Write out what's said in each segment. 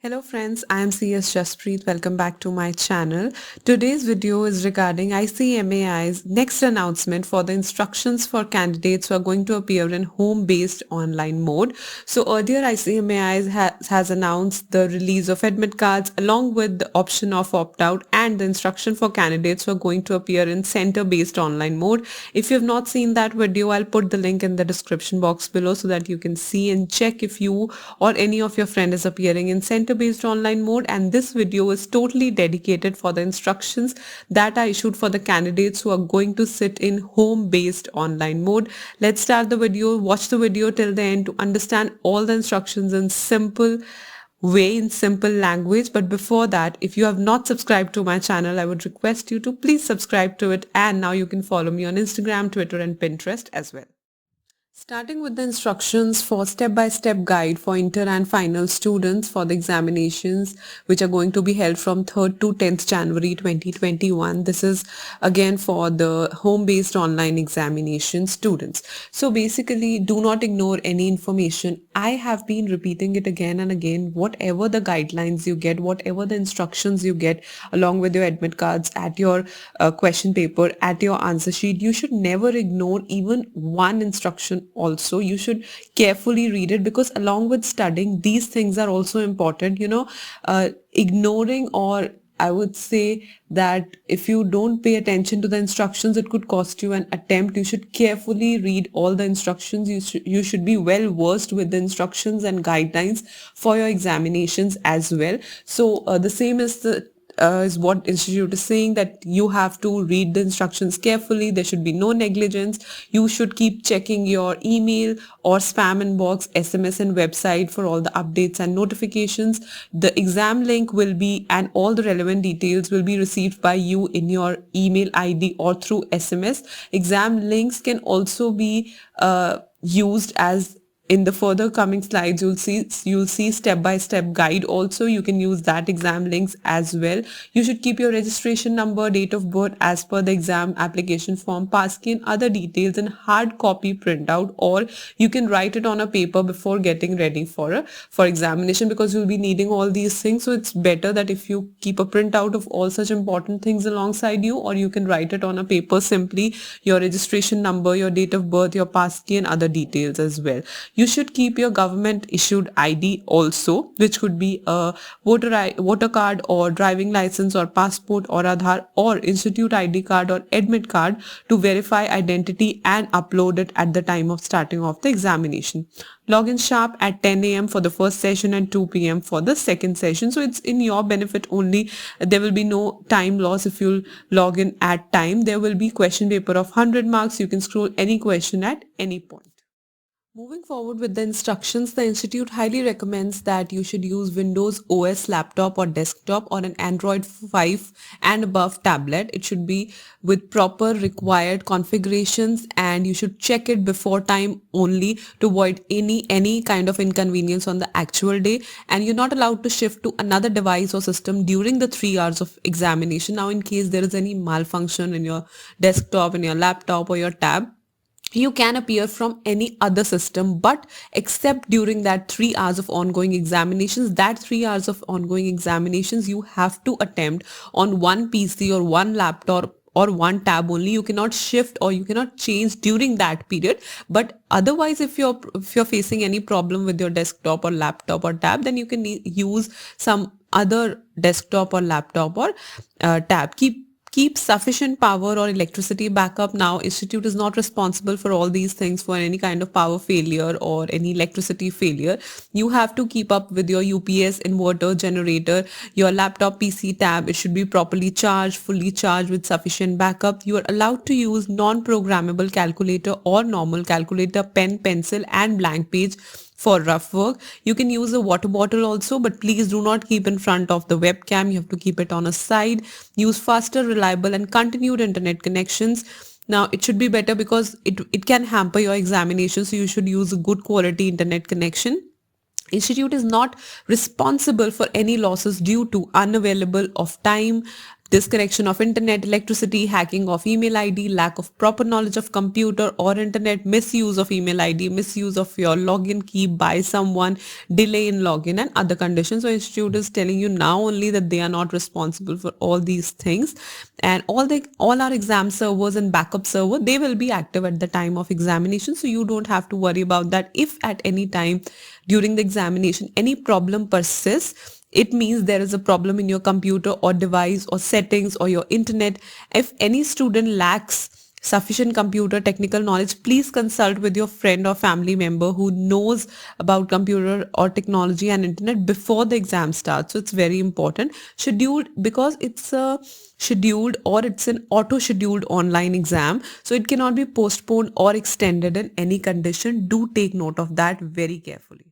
Hello friends, I am CS Jaspreet. Welcome back to my channel. Today's video is regarding ICMAI's next announcement for the instructions for candidates who are going to appear in home-based online mode. So earlier ICMAI has announced the release of admit cards along with the option of opt-out and the instruction for candidates who are going to appear in center-based online mode. If you have not seen that video, I'll put the link in the description box below so that you can see and check if you or any of your friend is appearing in center based online mode, and this video is totally dedicated for the instructions that are issued for the candidates who are going to sit in home based online mode. Let's start the video. Watch the video till the end to understand all the instructions in simple way, in simple language. But before that, if you have not subscribed to my channel, I would request you to please subscribe to it, and now you can follow me on Instagram, Twitter and Pinterest as well. Starting with the instructions for step-by-step guide for inter and final students for the examinations which are going to be held from 3rd to 10th January 2021. This is again for the home-based online examination students. So basically, do not ignore any information. I have been repeating it again and again. Whatever the guidelines you get, whatever the instructions you get along with your admit cards, at your question paper, at your answer sheet, you should never ignore even one instruction. Also, you should carefully read it, because along with studying, these things are also important. Ignoring, or I would say that if you don't pay attention to the instructions, it could cost you an attempt. You should carefully read all the instructions. You should be well versed with the instructions and guidelines for your examinations as well. So the same is what institute is saying, that you have to read the instructions carefully. There should be no negligence. You should keep checking your email or spam inbox, SMS and website for all the updates and notifications. The exam link will be, and all the relevant details will be received by you in your email ID or through SMS. Exam links can also be used as in the further coming slides. You'll see step-by-step guide. Also, you can use that exam links as well. You should keep your registration number, date of birth as per the exam application form, passkey and other details in hard copy printout, or you can write it on a paper before getting ready for examination, because you'll be needing all these things. So it's better that if you keep a printout of all such important things alongside you, or you can write it on a paper, simply your registration number, your date of birth, your passkey and other details as well. You should keep your government issued ID also, which could be a voter card or driving license or passport or Aadhaar or institute ID card or admit card, to verify identity and upload it at the time of starting off the examination. Log in sharp at 10 a.m. for the first session and 2 p.m. for the second session. So it's in your benefit only. There will be no time loss if you log in at time. There will be question paper of 100 marks. You can scroll any question at any point. Moving forward with the instructions, the institute highly recommends that you should use Windows OS laptop or desktop, or an Android 5 and above tablet. It should be with proper required configurations, and you should check it before time only to avoid any kind of inconvenience on the actual day. And you're not allowed to shift to another device or system during the 3 hours of examination. Now, in case there is any malfunction in your desktop, in your laptop or your tab, you can appear from any other system, but except during that 3 hours of ongoing examinations. That 3 hours of ongoing examinations you have to attempt on one PC or one laptop or one tab only. You cannot shift or you cannot change during that period. But otherwise, if you're facing any problem with your desktop or laptop or tab, then you can use some other desktop or laptop or tab. Keep sufficient power or electricity backup. Now, institute is not responsible for all these things, for any kind of power failure or any electricity failure. You have to keep up with your UPS, inverter, generator, your laptop, PC, tab. It should be properly charged, fully charged with sufficient backup. You are allowed to use non-programmable calculator or normal calculator, pen, pencil and blank page for rough work. You can use a water bottle also, but please do not keep in front of the webcam. You have to keep it on a side. Use faster, reliable and continued internet connections. Now, it should be better because it can hamper your examination. So you should use a good quality internet connection. Institute is not responsible for any losses due to unavailable of time, disconnection of internet, electricity, hacking of email ID, lack of proper knowledge of computer or internet, misuse of email ID, misuse of your login key by someone, delay in login and other conditions. So institute is telling you now only that they are not responsible for all these things, and all our exam servers and backup server, they will be active at the time of examination. So you don't have to worry about that. If at any time during the examination any problem persists, it means there is a problem in your computer or device or settings or your internet. If any student lacks sufficient computer technical knowledge, please consult with your friend or family member who knows about computer or technology and internet before the exam starts. So it's very important. Scheduled, because it's a scheduled or it's an auto scheduled online exam, so it cannot be postponed or extended in any condition. Do take note of that very carefully.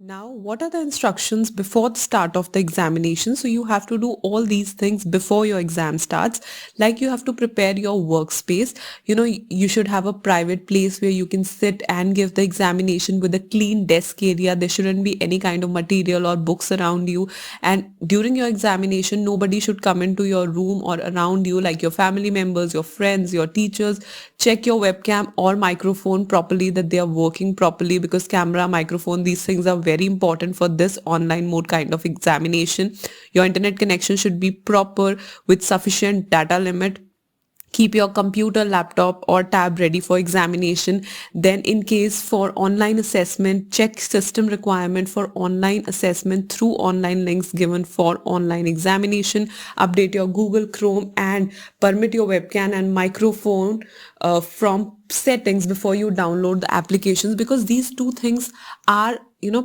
Now, what are the instructions before the start of the examination? So you have to do all these things before your exam starts. Like you have to prepare your workspace. You should have a private place where you can sit and give the examination with a clean desk area. There shouldn't be any kind of material or books around you. And during your examination, nobody should come into your room or around you, like your family members, your friends, your teachers. Check your webcam or microphone properly, that they are working properly, because camera, microphone, these things are very important for this online mode kind of examination. Your internet connection should be proper with sufficient data limit. Keep your computer, laptop or tab ready for examination. Then in case for online assessment, check system requirement for online assessment through online links given for online examination. Update your Google Chrome and permit your webcam and microphone from settings before you download the applications, because these two things are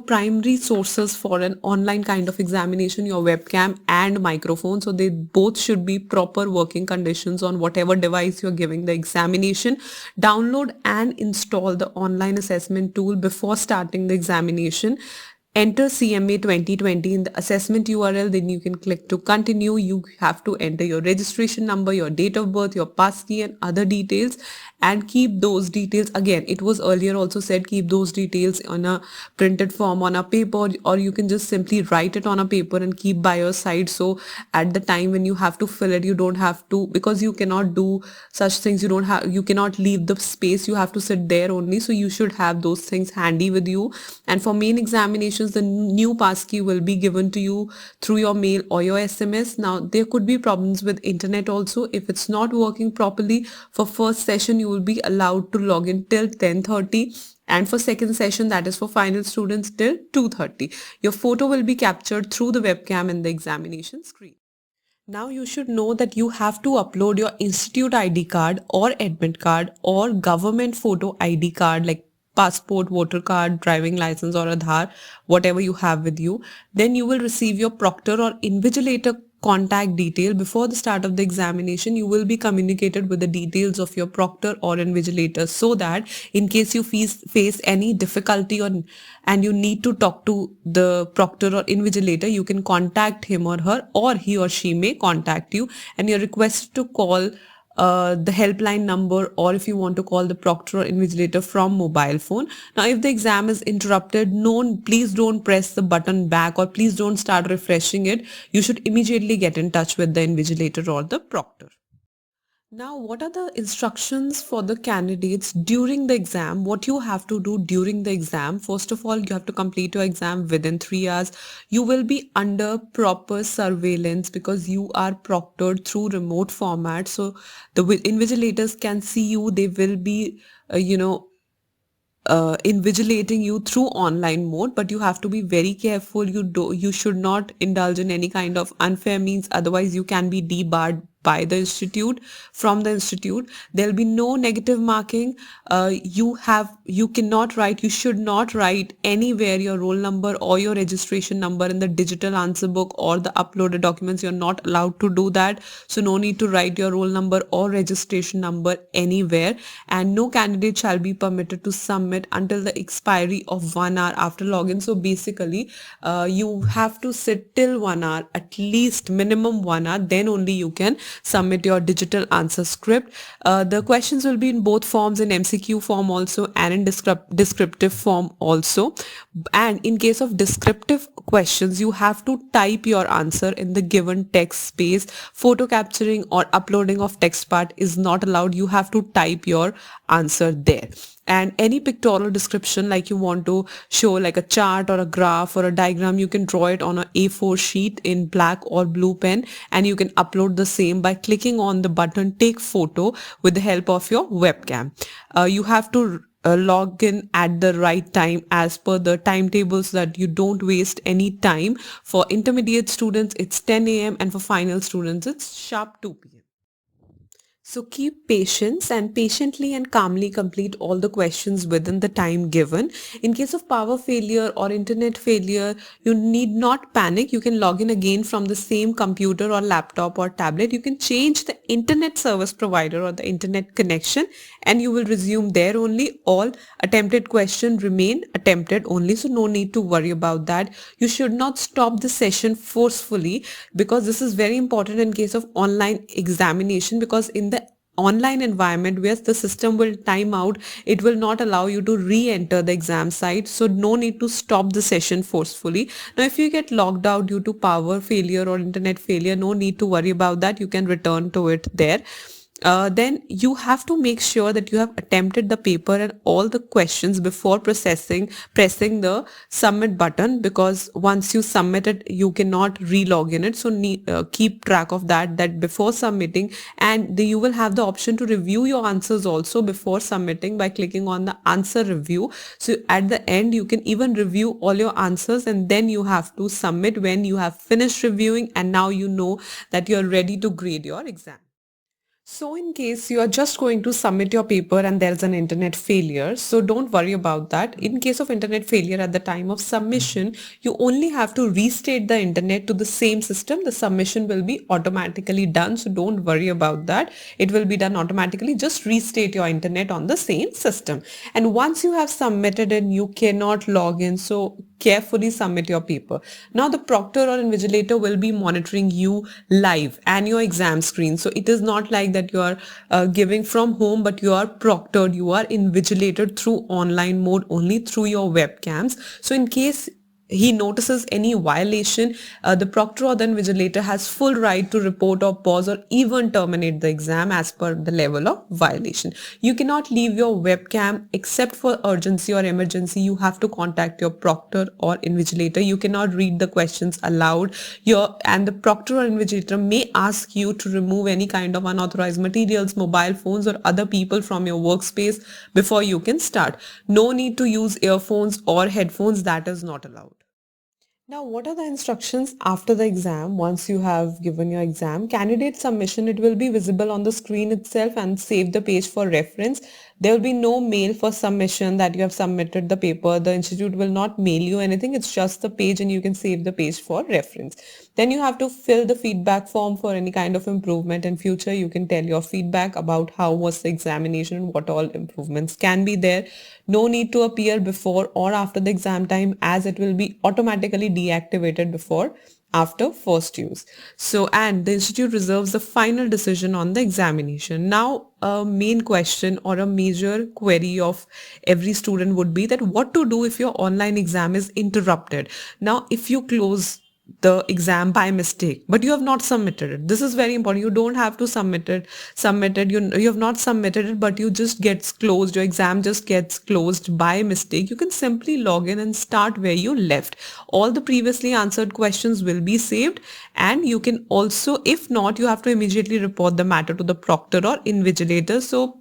primary sources for an online kind of examination, your webcam and microphone. So they both should be proper working conditions on whatever device you're giving the examination. Download and install the online assessment tool before starting the examination. Enter CMA 2020 in the assessment URL, then you can click to continue. You have to enter your registration number, your date of birth, your passkey and other details, and keep those details. Again, it was earlier also said, keep those details on a printed form on a paper, or you can just simply write it on a paper and keep by your side. So at the time when you have to fill it, you don't have to, because you cannot do such things. You cannot leave the space. You have to sit there only. So you should have those things handy with you. And for main examinations, the new passkey will be given to you through your mail or your SMS. Now, there could be problems with internet also. If it's not working properly, for first session, you will be allowed to log in till 10:30. And for second session, that is for final students, till 2:30. Your photo will be captured through the webcam in the examination screen. Now you should know that you have to upload your institute ID card or admit card or government photo ID card, like passport, voter card, driving license or Aadhaar, whatever you have with you. Then you will receive your proctor or invigilator contact detail. Before the start of the examination, you will be communicated with the details of your proctor or invigilator, so that in case you face any difficulty and you need to talk to the proctor or invigilator, you can contact him or her, or he or she may contact you, and you're requested to call the helpline number, or if you want to call the proctor or invigilator from mobile phone. Now, if the exam is interrupted, please don't press the button back, or please don't start refreshing it. You should immediately get in touch with the invigilator or the proctor. Now, what are the instructions for the candidates during the exam? What you have to do during the exam? First of all, you have to complete your exam within 3 hours. You will be under proper surveillance because you are proctored through remote format. So the invigilators can see you. They will be, invigilating you through online mode, but you have to be very careful. You should not indulge in any kind of unfair means, otherwise you can be debarred by the institute. From the institute, there'll be no negative marking. You cannot write, you should not write anywhere your roll number or your registration number in the digital answer book or the uploaded documents. You're not allowed to do that. So no need to write your roll number or registration number anywhere. And no candidate shall be permitted to submit until the expiry of 1 hour after login. So basically, you have to sit till 1 hour, at least minimum 1 hour, then only you can submit your digital answer script. The questions will be in both forms, in MCQ form also and in descriptive form also. And in case of descriptive questions, you have to type your answer in the given text space. Photo capturing or uploading of text part is not allowed. You have to type your answer there. And any pictorial description, like you want to show like a chart or a graph or a diagram, you can draw it on a A4 sheet in black or blue pen, and you can upload the same by clicking on the button take photo with the help of your webcam. You have to log in at the right time as per the timetable so that you don't waste any time. For intermediate students, it's 10 a.m. and for final students, it's sharp 2 p.m. So keep patience and patiently and calmly complete all the questions within the time given. In case of power failure or internet failure, you need not panic. You can log in again from the same computer or laptop or tablet. You can change the internet service provider or the internet connection, and you will resume there only. All attempted questions remain attempted only, so no need to worry about that. You should not stop the session forcefully, because this is very important in case of online examination, because in the online environment where the system will time out, it will not allow you to re-enter the exam site. So no need to stop the session forcefully. Now if you get logged out due to power failure or internet failure, no need to worry about that. You can return to it there. Then you have to make sure that you have attempted the paper and all the questions before pressing the submit button, because once you submit it, you cannot re-log in it. So keep track of that before submitting, and you will have the option to review your answers also before submitting by clicking on the answer review. So at the end, you can even review all your answers, and then you have to submit when you have finished reviewing, and now you know that you are ready to grade your exam. So in case you are just going to submit your paper and there's an internet failure, so don't worry about that. In case of internet failure at the time of submission, you only have to restate the internet to the same system. The submission will be automatically done. So don't worry about that. It will be done automatically. Just restate your internet on the same system. And once you have submitted it, you cannot log in. So carefully submit your paper. Now the proctor or invigilator will be monitoring you live and your exam screen. So it is not like that you are giving from home, but you are proctored, you are invigilated through online mode only through your webcams. So in case he notices any violation, the proctor or the invigilator has full right to report or pause or even terminate the exam as per the level of violation. You cannot leave your webcam except for urgency or emergency. You have to contact your proctor or invigilator. You cannot read the questions aloud. And the proctor or invigilator may ask you to remove any kind of unauthorized materials, mobile phones or other people from your workspace before you can start. No need to use earphones or headphones. That is not allowed. Now, what are the instructions after the exam? Once you have given your exam, candidate submission, it will be visible on the screen itself and save the page for reference. There will be no mail for submission that you have submitted the paper. The institute will not mail you anything. It's just the page and you can save the page for reference. Then you have to fill the feedback form for any kind of improvement in future. You can tell your feedback about how was the examination and what all improvements can be there. No need to appear before or after the exam time, as it will be automatically deactivated before after first use. So, and the institute reserves the final decision on the examination. Now, a main question or a major query of every student would be that what to do if your online exam is interrupted. Now, if you close the exam by mistake, but you have not submitted it. This is very important. You don't have to submit it. You have not submitted it, but you just gets closed. Your exam just gets closed by mistake. You can simply log in and start where you left. All the previously answered questions will be saved, and you can also, if not, you have to immediately report the matter to the proctor or invigilator. So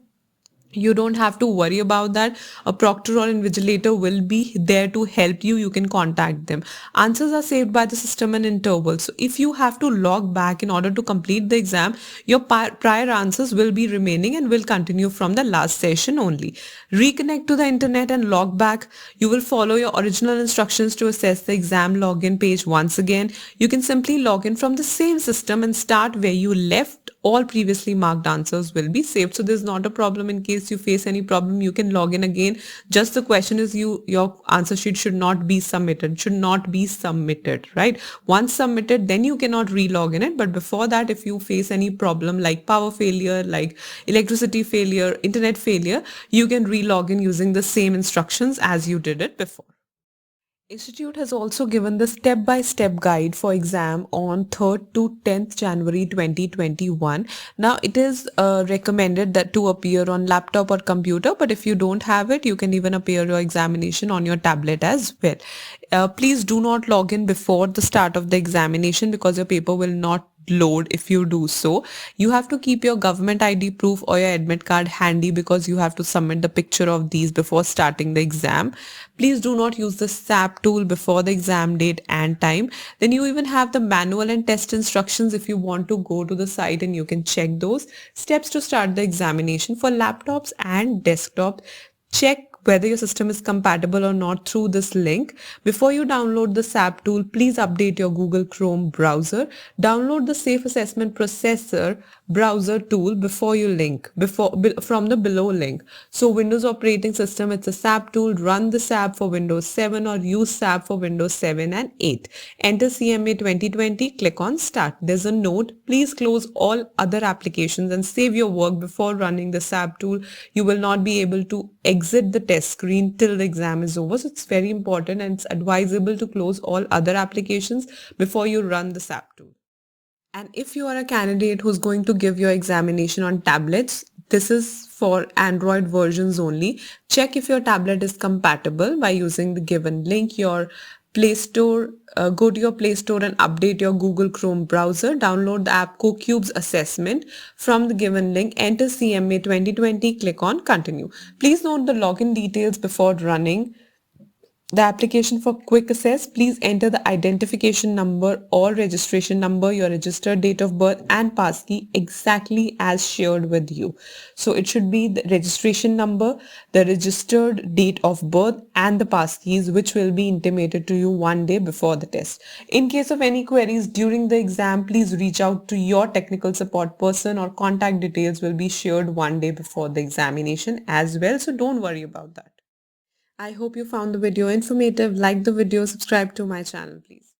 you don't have to worry about that. A proctor or invigilator will be there to help you. You can contact them. Answers are saved by the system in intervals. So if you have to log back in order to complete the exam, your prior answers will be remaining and will continue from the last session only. Reconnect to the internet and log back. You will follow your original instructions to access the exam login page once again. You can simply log in from the same system and start where you left, all previously marked answers will be saved. So there's not a problem. In case you face any problem, you can log in again. Just the question is your answer sheet should not be submitted, right? Once submitted, then you cannot re-log in it. But before that, if you face any problem like power failure, like electricity failure, internet failure, you can re-log in using the same instructions as you did it before. Institute has also given the step-by-step guide for exam on 3rd to 10th January 2021. Now it is recommended that to appear on laptop or computer, but if you don't have it, you can even appear your examination on your tablet as well. Please do not log in before the start of the examination because your paper will not load if you do so. You have to keep your government ID proof or your admit card handy because you have to submit the picture of these before starting the exam. Please do not use the SAP tool before the exam date and time. Then you even have the manual and test instructions if you want to go to the site and you can check those steps to start the examination. For laptops and desktop, check whether your system is compatible or not through this link. Before you download the SAP tool, please update your Google Chrome browser. Download the Safe Assessment Processor browser tool before you link from the below link. So Windows operating system, it's a SAP tool. Run the SAP for Windows 7 or use SAP for Windows 7 and 8. Enter CMA 2020, click on start. There's a note, please close all other applications and save your work before running the SAP tool. You will not be able to exit the test screen till the exam is over. So it's very important and it's advisable to close all other applications before you run the SAP tool. And if you are a candidate who's going to give your examination on tablets, this is for Android versions only. Check if your tablet is compatible by using the given link. Your Play Store, go to your Play Store and update your Google Chrome browser. Download the app CoCubes Assessment from the given link. Enter CMA 2020, click on continue. Please note the login details before running the application for quick access. Please enter the identification number or registration number, your registered date of birth and passkey exactly as shared with you. So it should be the registration number, the registered date of birth and the passkeys, which will be intimated to you one day before the test. In case of any queries during the exam, please reach out to your technical support person or contact details will be shared one day before the examination as well. So don't worry about that. I hope you found the video informative. Like the video, subscribe to my channel, please.